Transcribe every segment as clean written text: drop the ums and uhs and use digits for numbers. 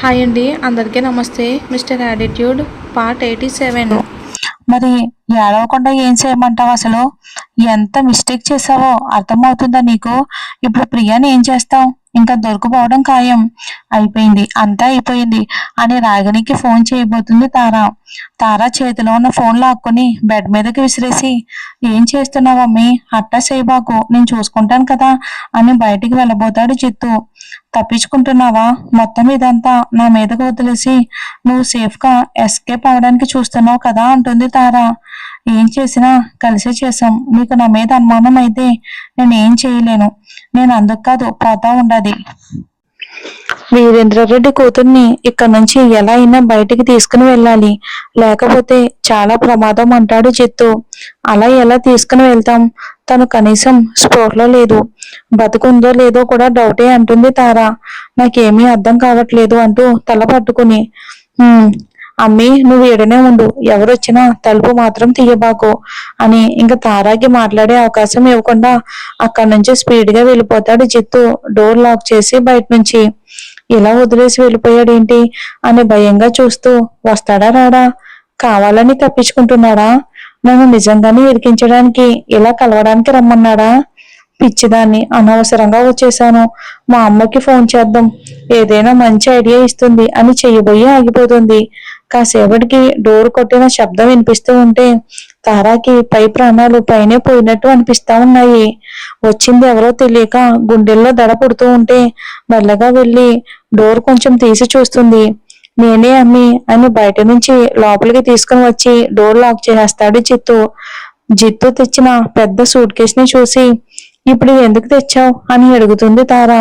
Hi అండి, అందరికీ నమస్తే. Mister attitude part 87. మరి ఏడవకుండా ఏం చేయమంటావు? అసలు ఎంత మిస్టేక్ చేసావో అర్థమవుతుందా నీకు? ఇప్పుడు ప్రియాని ఏం చేస్తావు? ఇంకా దొరికిపోవడం ఖాయం. అయిపోయింది, అంతా అయిపోయింది అని రాగిణికి ఫోన్ చేయబోతుంది తార. తార చేతిలో ఉన్న ఫోన్ లాక్కుని బెడ్ మీదకి విసిరేసి, ఏం చేస్తున్నావు మమ్మీ? అట్టా చేయబాకు, నేను చూసుకుంటాను కదా అని బయటికి వెళ్ళబోతాడు జిత్తు. తప్పించుకుంటున్నావా? మొత్తం ఇదంతా నా మీదకు వదిలేసి నువ్వు సేఫ్ గా ఎస్కేప్ అవడానికి చూస్తున్నావు కదా అంటుంది తార. ఏం చేసినా కలిసే చేసాం. నీకు నా మీద అనుమానం అయితే నేను ఏం చేయలేను. నేను అందుకు కాదు పోతా ఉండదు. వీరేంద్రరెడ్డి కూతుర్ని ఇక్కడ నుంచి ఎలా అయినా బయటికి తీసుకుని వెళ్ళాలి, లేకపోతే చాలా ప్రమాదం అంటాడు జిత్తు. అలా ఎలా తీసుకుని వెళ్తాం? తను కనీసం స్పోర్ట్లో లేదు, బతుకుందో లేదో కూడా డౌటే అంటుంది తార. నాకేమీ అర్థం కావట్లేదు అంటూ తల పట్టుకుని, అమ్మి నువ్వు ఎడనే ఉండు, ఎవరొచ్చినా తలుపు మాత్రం తీయబాకు అని ఇంకా తారాకి మాట్లాడే అవకాశం ఇవ్వకుండా అక్కడి నుంచి స్పీడ్ గా వెళ్ళిపోతాడు జిత్తు, డోర్ లాక్ చేసి బయట నుంచి. ఇలా వదిలేసి వెళ్ళిపోయాడేంటి అని భయంగా చూస్తూ, వస్తాడా రాడా? కావాలని తప్పించుకుంటున్నాడా? నన్ను నిజంగానే ఇరికించడానికి ఇలా కలవడానికి రమ్మన్నాడా? పిచ్చిదాన్ని, అనవసరంగా వచ్చేసాను. మా అమ్మకి ఫోన్ చేద్దాం, ఏదైనా మంచి ఐడియా ఇస్తుంది అని చెయ్యబోయి ఆగిపోతుంది. కాసేపటికి డోర్ కొట్టిన శబ్దం వినిపిస్తూ ఉంటే తారాకి పై ప్రాణాలు పైనే పోయినట్టు అనిపిస్తా ఉన్నాయి. వచ్చింది ఎవరో తెలియక గుండెల్లో దడ పుడుతూ ఉంటే మెల్లగా వెళ్ళి డోర్ కొంచెం తీసి చూస్తుంది. నేనే అమ్మి అని బయట నుంచి లోపలికి తీసుకుని వచ్చి డోర్ లాక్ చేసేస్తాడు జిత్తు. జిత్తు తెచ్చిన పెద్ద సూట్ కేస్ ని చూసి, ఇప్పుడు ఎందుకు తెచ్చావు అని అడుగుతుంది తార.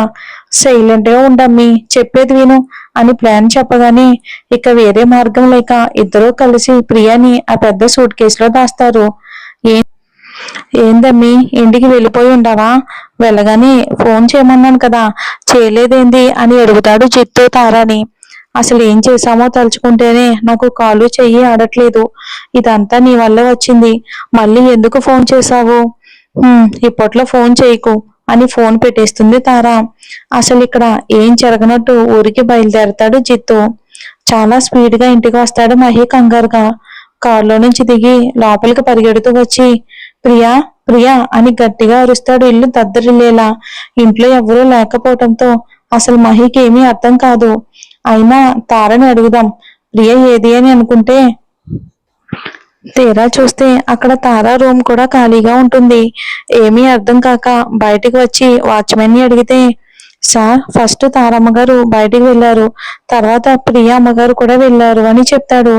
సైలెంట్ గా ఉండమ్మి, చెప్పేది విను అని ప్లాన్ చెప్పగానే ఇక వేరే మార్గం లేక ఇద్దరూ కలిసి ప్రియాని ఆ పెద్ద సూట్ కేసులో దాస్తారు. ఏందమ్మి, ఇంటికి వెళ్ళిపోయి ఉండవా? వెళ్ళగానే ఫోన్ చేయమన్నాను కదా, చేయలేదేంది అని అడుగుతాడు జిత్తు తారాని. అసలు ఏం చేశామో తలుచుకుంటేనే నాకు కాలు చెయ్యి ఆడట్లేదు. ఇదంతా నీ వల్ల వచ్చింది. మళ్ళీ ఎందుకు ఫోన్ చేశావు? ఇప్పట్లో ఫోన్ చేయకు అని ఫోన్ పెట్టేస్తుంది తార. అసలు ఇక్కడ ఏం జరగనట్టు ఊరికి బయలుదేరతాడు జిత్తు. చాలా స్పీడ్ గా ఇంటికి వస్తాడు మహి కంగారుగా. కారులో నుంచి దిగి లోపలికి పరిగెడుతూ వచ్చి, ప్రియా ప్రియా అని గట్టిగా అరుస్తాడు ఇల్లు దద్దరిల్లేలా. ఇంట్లో ఎవరూ లేకపోవటంతో అసలు మహికి ఏమీ అర్థం కాదు. అయినా తారని అడుగుదాం, ప్రియ ఏది అని అనుకుంటే తీరా చూస్తే అక్కడ తారా రూమ్ కూడా ఖాళీగా ఉంటుంది. ఏమీ అర్థం కాక బయటికి వచ్చి వాచ్మెన్ ని అడిగితే, సార్, ఫస్ట్ తారమ్మగారు బయటికి వెళ్ళారు, తర్వాత ప్రియా అమ్మగారు కూడా వెళ్ళారు అని చెప్తాడు.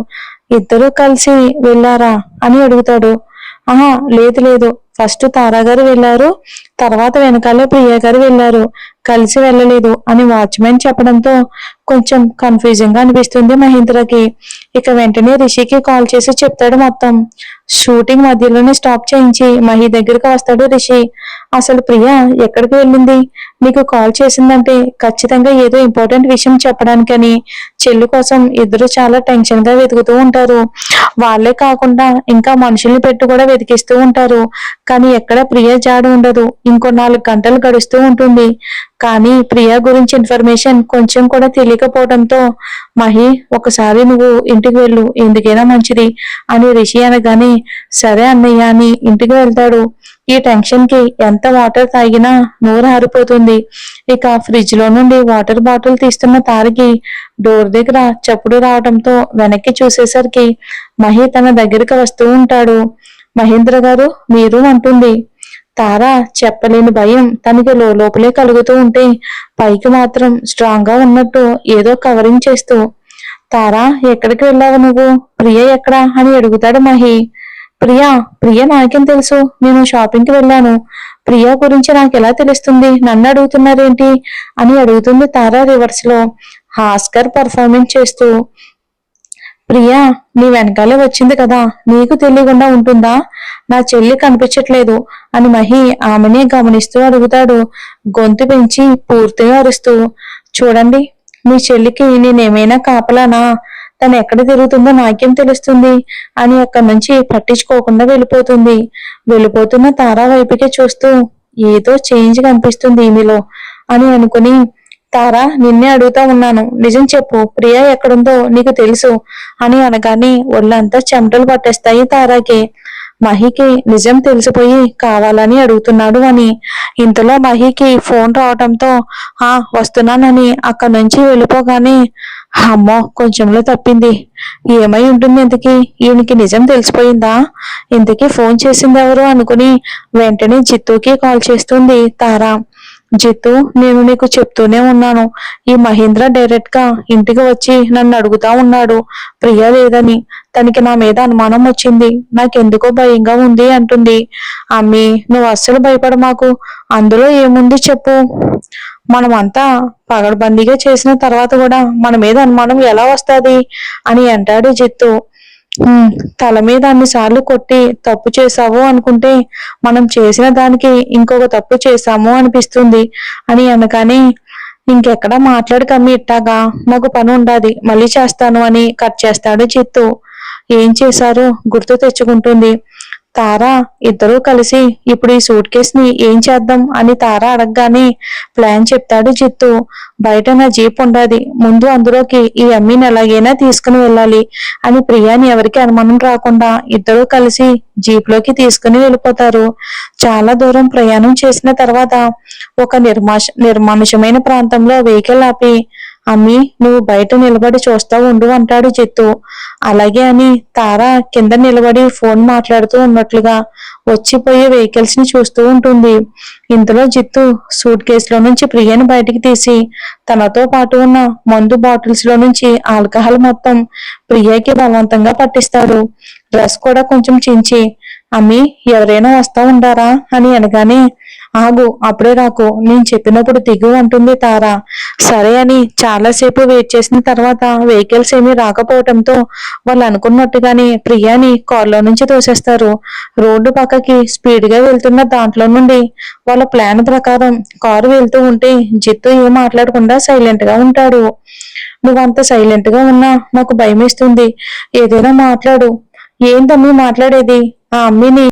ఇద్దరూ కలిసి వెళ్ళారా అని అడుగుతాడు. ఆహా, లేదు లేదు, ఫస్ట్ తారా గారు వెళ్ళారు, తర్వాత వెనకాలే ప్రియా గారు వెళ్ళారు, కలిసి వెళ్ళలేదు అని వాచ్మెన్ చెప్పడంతో కొంచెం కన్ఫ్యూజింగ్ గా అనిపిస్తుంది మహేంద్రకి. ఇక వెంటనే రిషికి కాల్ చేసి చెప్తాడు మొత్తం. షూటింగ్ మధ్యలోనే స్టాప్ చేయించి మహి దగ్గరికి వస్తాడు రిషి. అసలు ప్రియా ఎక్కడికి వెళ్ళింది? నీకు కాల్ చేసిందంటే ఖచ్చితంగా ఏదో ఇంపార్టెంట్ విషయం చెప్పడానికని. చెల్లి కోసం ఇద్దరు చాలా టెన్షన్ గా వెతుకుతూ ఉంటారు. వాళ్ళే కాకుండా ఇంకా మనుషుల్ని పెట్టి కూడా వెతికిస్తూ ఉంటారు. కానీ ఎక్కడ ప్రియ జాడు ఉండదు. ఇంకో 4 గంటలు గడుస్తూ ఉంటుంది. కానీ ప్రియా గురించి ఇన్ఫర్మేషన్ కొంచెం కూడా తెలియకపోవడంతో మహి, ఒకసారి నువ్వు ఇంటికి వెళ్ళు, ఎందుకైనా మంచిది అని రిషి అనగానే సరే అన్నయ్య అని ఇంటికి వెళ్తాడు. ఈ టెన్షన్ కి ఎంత వాటర్ తాగినా నోరు ఆరిపోతుంది. ఇక ఫ్రిడ్జ్ లో నుండి వాటర్ బాటిల్ తీస్తున్న తారకి డోర్ దగ్గర చప్పుడు రావడంతో వెనక్కి చూసేసరికి మహి తన దగ్గరికి వస్తూ ఉంటాడు. మహేంద్ర గారు, మీరు అంటుంది. తార చెప్పలేని భయం తనకి లోపలే కలుగుతూ ఉంటే పైకి మాత్రం స్ట్రాంగ్ గా ఉన్నట్టు ఏదో కవరింగ్ చేస్తూ, తారా ఎక్కడికి వెళ్ళావు నువ్వు? ప్రియ ఎక్కడా అని అడుగుతాడు మహి. ప్రియా ప్రియ నాకేం తెలుసు, నేను షాపింగ్ కి వెళ్ళాను. ప్రియా గురించి నాకు ఎలా తెలుస్తుంది? నన్ను అడుగుతున్నారేంటి అని అడుగుతుంది తారా రివర్స్ లో హాస్కర్ పర్ఫార్మెన్స్ చేస్తూ. ప్రియా నీ వెనకాలే వచ్చింది కదా, నీకు తెలియకుండా ఉంటుందా? నా చెల్లి కనిపించట్లేదు అని మహి ఆమెనే గమనిస్తూ అడుగుతాడు, గొంతు పెంచి పూర్తిగా అరుస్తూ. చూడండి, మీ చెల్లికి నేనేమైనా కాపలానా? తను ఎక్కడ తిరుగుతుందో నాకేం తెలుస్తుంది అని అక్కడి నుంచి పట్టించుకోకుండా వెళ్ళిపోతుంది. వెళ్ళిపోతున్న తారా వైపుకే చూస్తూ ఏదో చేంజ్ కనిపిస్తుంది ఈమెలో అని అనుకుని తారా, నిన్నే అడుగుతా ఉన్నాను, నిజం చెప్పు, ప్రియా ఎక్కడుందో నీకు తెలుసు అని అనగానే ఒళ్ళంతా చెమటలు పట్టేస్తాయి తారాకి. మహికి నిజం తెలిసిపోయి కావాలని అడుగుతున్నాడు అని. ఇంతలో మహికి ఫోన్ రావటంతో వస్తున్నానని అక్కడి నుంచి వెళ్ళిపోగానే అమ్మో, కొంచెంలో తప్పింది. ఏమై ఉంటుంది ఇంతకీ? ఈయనకి నిజం తెలిసిపోయిందా? ఇంతకీ ఫోన్ చేసింది ఎవరు అనుకుని వెంటనే జిత్తుకి కాల్ చేస్తుంది తారా. జిత్తు, నేను నీకు చెప్తూనే ఉన్నాను, ఈ మహేంద్ర డైరెక్ట్ గా ఇంటికి వచ్చి నన్ను అడుగుతా ఉన్నాడు ప్రియ లేదని. తనకి నా మీద అనుమానం వచ్చింది, నాకెందుకో భయంగా ఉంది అంటుంది. అమ్మి, నువ్వు అస్సలు భయపడ మాకు, అందులో ఏముంది చెప్పు. మనమంతా పగడ్బందీగా చేసిన తర్వాత కూడా మన మీద అనుమానం ఎలా వస్తుంది అని అంటాడు జిత్తు. తల మీద అన్నిసార్లు కొట్టి తప్పు చేశావు అనుకుంటే మనం చేసిన దానికి ఇంకొక తప్పు చేశాము అనిపిస్తుంది అని అనగానే ఇంకెక్కడ మాట్లాడకమ్మి, ఇట్టాగా నాకు పని ఉండాది, మళ్ళీ చేస్తాను అని కట్ చేస్తాడు జిత్తు. ఏం చేశారు గుర్తు తెచ్చుకుంటుంది తారా. ఇద్దరూ కలిసి ఇప్పుడు ఈ సూట్ కేస్ ని ఏం చేద్దాం అని తారా అడగగానే ప్లాన్ చెప్తాడు జిత్తు. బయట నా జీప్ ఉండాది, ముందు అందులోకి ఈ అమ్మిని ఎలాగైనా తీసుకుని వెళ్ళాలి అని ప్రియాని ఎవరికి అనుమానం రాకుండా ఇద్దరూ కలిసి జీప్ లోకి తీసుకుని వెళ్ళిపోతారు. చాలా దూరం ప్రయాణం చేసిన తర్వాత ఒక నిర్మానుషమైన ప్రాంతంలో వెహికల్ ఆపి, అమ్మి, నువ్వు బయట నిలబడి చూస్తా ఉండు అంటాడు జిత్తు. అలాగే అని తారా కింద నిలబడి ఫోన్ మాట్లాడుతూ ఉన్నట్లుగా వచ్చిపోయే వెహికల్స్ ని చూస్తూ ఉంటుంది. ఇంతలో జిత్తు సూట్ కేసులో నుంచి ప్రియని బయటికి తీసి తనతో పాటు ఉన్న మందు బాటిల్స్ లో నుంచి ఆల్కహాల్ మొత్తం ప్రియకి బలవంతంగా పట్టిస్తాడు. డ్రెస్ కూడా కొంచెం చించి, అమ్మి, ఎవరైనా వస్తా ఉంటారా అని అనగానే ఆగు, అప్పుడే రాకు, నేను చెప్పినప్పుడు దిగు అంటుంది తారా. సరే అని చాలాసేపు వెయిట్ చేసిన తర్వాత వెహికల్స్ ఏమీ రాకపోవడంతో వాళ్ళు అనుకున్నట్టుగానే ప్రియాని కారులో నుంచి తోసేస్తారు. రోడ్డు పక్కకి స్పీడ్ గా వెళ్తున్న దాంట్లో నుండి వాళ్ళ ప్లాన్ ప్రకారం కారు వెళ్తూ ఉంటే జిత్తు ఏం మాట్లాడకుండా సైలెంట్ గా ఉంటాడు. నువ్వంత సైలెంట్ గా ఉన్నా నాకు భయం వేస్తుంది, ఏదైనా మాట్లాడు. ఏంటమ్మీ మాట్లాడేది? ఆ అమ్మిని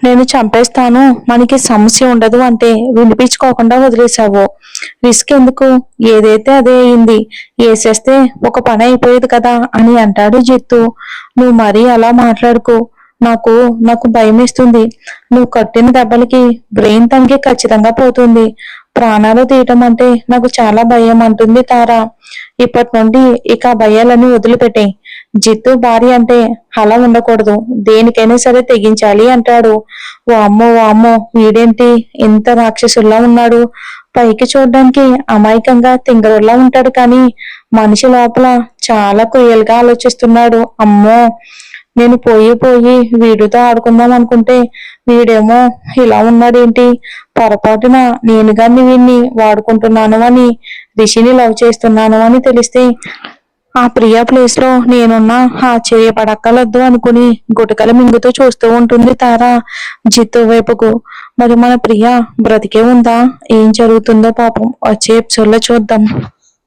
నేను చంపేస్తాను, మనకి సమస్య ఉండదు అంటే వినిపించుకోకుండా వదిలేశావు. రిస్క్ ఎందుకు? ఏదైతే అదే అయింది, వేసేస్తే ఒక పని అయిపోయేది కదా అని అంటాడు జిత్తు. నువ్వు మరీ అలా మాట్లాడుకో, నాకు నాకు భయం వేస్తుంది. నువ్వు కట్టిన దెబ్బలకి బ్రెయిన్ తనకి ఖచ్చితంగా పోతుంది. ప్రాణాలు తీయటం అంటే నాకు చాలా భయం అంటుంది తారా. ఇప్పటి నుండి ఇక ఆ భయాలన్నీ వదిలిపెట్టాయి. జిత్తు భార్య అంటే అలా ఉండకూడదు, దేనికైనా సరే తెగించాలి అంటాడు. ఓ అమ్మో ఓ అమ్మో, వీడేంటి ఇంత రాక్షసుల్లా ఉన్నాడు? పైకి చూడడానికి అమాయకంగా తింగరుల్లా ఉంటాడు కానీ మనిషి లోపల చాలా క్రూయల్గా ఆలోచిస్తున్నాడు. అమ్మో, నేను పోయి వీడితో ఆడుకుందాం అనుకుంటే వీడేమో ఇలా ఉన్నాడేంటి? పొరపాటున నేను గాని వీడిని వాడుకుంటున్నాను అని, రిషిని లవ్ చేస్తున్నాను అని తెలిస్తే ఆ ప్రియా ప్లేస్ లో నేనున్నా ఆశ్చర్యపడక్కలొద్దు అనుకుని గుటకలు మింగుతూ చూస్తూ ఉంటుంది తారా జిత్తు వైపుకు. మరి మన ప్రియ బ్రతికే ఉందా? ఏం జరుగుతుందో పాపం వచ్చే ఎపిసోడ్ లో చూద్దాం.